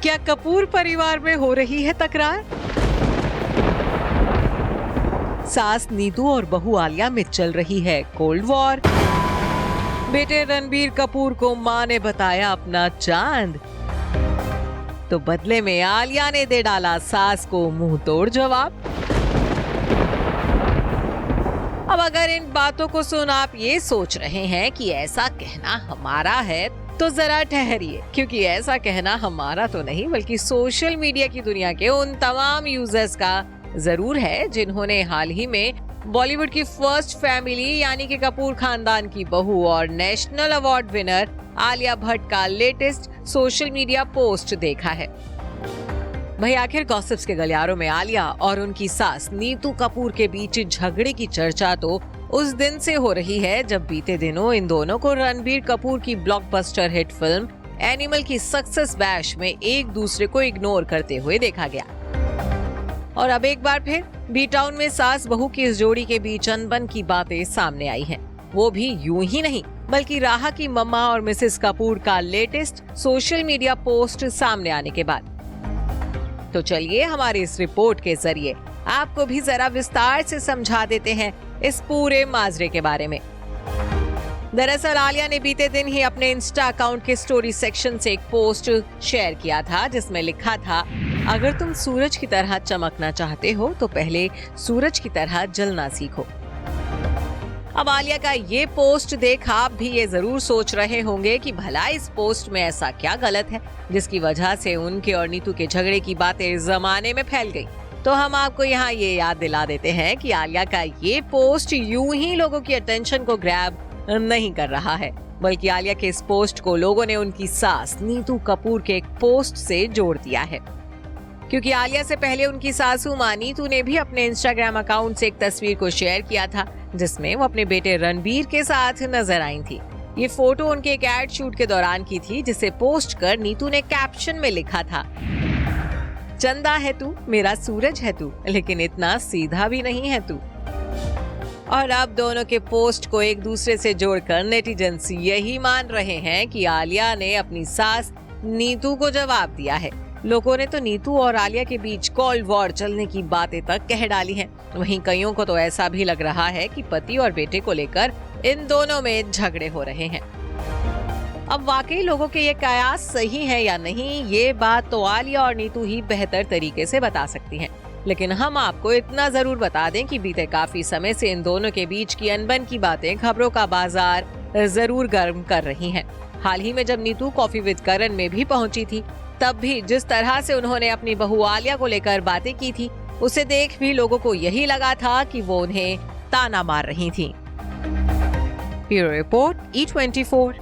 क्या कपूर परिवार में हो रही है तकरार? सास नीतू और बहू आलिया में चल रही है कोल्ड वॉर। बेटे रणबीर कपूर को मां ने बताया अपना चांद, तो बदले में आलिया ने दे डाला सास को मुंह तोड़ जवाब। अब अगर इन बातों को सुन आप ये सोच रहे हैं कि ऐसा कहना हमारा है, तो जरा ठहरिए, क्योंकि ऐसा कहना हमारा तो नहीं बल्कि सोशल मीडिया की दुनिया के उन तमाम यूजर्स का जरूर है जिन्होंने हाल ही में बॉलीवुड की फर्स्ट फैमिली यानी कि कपूर खानदान की बहू और national award winner Alia Bhatt का लेटेस्ट सोशल मीडिया पोस्ट देखा है। भाई आखिर गॉसिप्स के गलियारों में आलिया और उनकी सास नीतू कपूर के बीच झगड़े की चर्चा तो उस दिन से हो रही है जब बीते दिनों इन दोनों को रणबीर कपूर की ब्लॉकबस्टर हिट फिल्म एनिमल की सक्सेस बैश में एक दूसरे को इग्नोर करते हुए देखा गया। और अब एक बार फिर बी टाउन में सास बहू की इस जोड़ी के बीच अनबन की बातें सामने आई हैं। वो भी यूं ही नहीं बल्कि राहा की मम्मा और मिसेस कपूर का लेटेस्ट सोशल मीडिया पोस्ट सामने आने के बाद। तो चलिए हमारी इस रिपोर्ट के जरिए आपको भी जरा विस्तार से समझा देते हैं इस पूरे माजरे के बारे में। दरअसल आलिया ने बीते दिन ही अपने इंस्टा अकाउंट के स्टोरी सेक्शन से एक पोस्ट शेयर किया था जिसमें लिखा था, अगर तुम सूरज की तरह चमकना चाहते हो तो पहले सूरज की तरह जलना सीखो। अब आलिया का ये पोस्ट देख आप भी ये जरूर सोच रहे होंगे कि भला इस पोस्ट में ऐसा क्या गलत है जिसकी वजह से उनके और नीतू के झगड़े की बातें जमाने में फैल गई। तो हम आपको यहाँ ये याद दिला देते हैं कि आलिया का ये पोस्ट यूं ही लोगों की अटेंशन को ग्रैब नहीं कर रहा है, बल्कि आलिया के इस पोस्ट को लोगों ने उनकी सास नीतू कपूर के एक पोस्ट से जोड़ दिया है। क्योंकि आलिया से पहले उनकी सासू मां नीतू ने भी अपने इंस्टाग्राम अकाउंट से एक तस्वीर को शेयर किया था जिसमें वो अपने बेटे रणबीर के साथ नजर आई थी। ये फोटो उनके एक एड शूट के दौरान की थी जिसे पोस्ट कर नीतू ने कैप्शन में लिखा था, चंदा है तू, मेरा सूरज है तू, लेकिन इतना सीधा भी नहीं है तू। और अब दोनों के पोस्ट को एक दूसरे से जोड़कर नेटिजन्स यही मान रहे हैं कि आलिया ने अपनी सास नीतू को जवाब दिया है। लोगों ने तो नीतू और आलिया के बीच कोल्ड वॉर चलने की बातें तक कह डाली हैं। वहीं कईयों को तो ऐसा भी लग रहा है कि पति और बेटे को लेकर इन दोनों में झगड़े हो रहे हैं। अब वाकई लोगों के ये कयास सही है या नहीं, ये बात तो आलिया और नीतू ही बेहतर तरीके से बता सकती हैं। लेकिन हम आपको इतना जरूर बता दें कि बीते काफी समय से इन दोनों के बीच की अनबन की बातें खबरों का बाजार जरूर गर्म कर रही हैं। हाल ही में जब नीतू कॉफी विद करण में भी पहुंची थी, तब भी जिस तरह से उन्होंने अपनी बहू आलिया को लेकर बातें की थी, उसे देख भी लोगों को यही लगा था कि वो उन्हें ताना मार रही थी। Bureau report E24।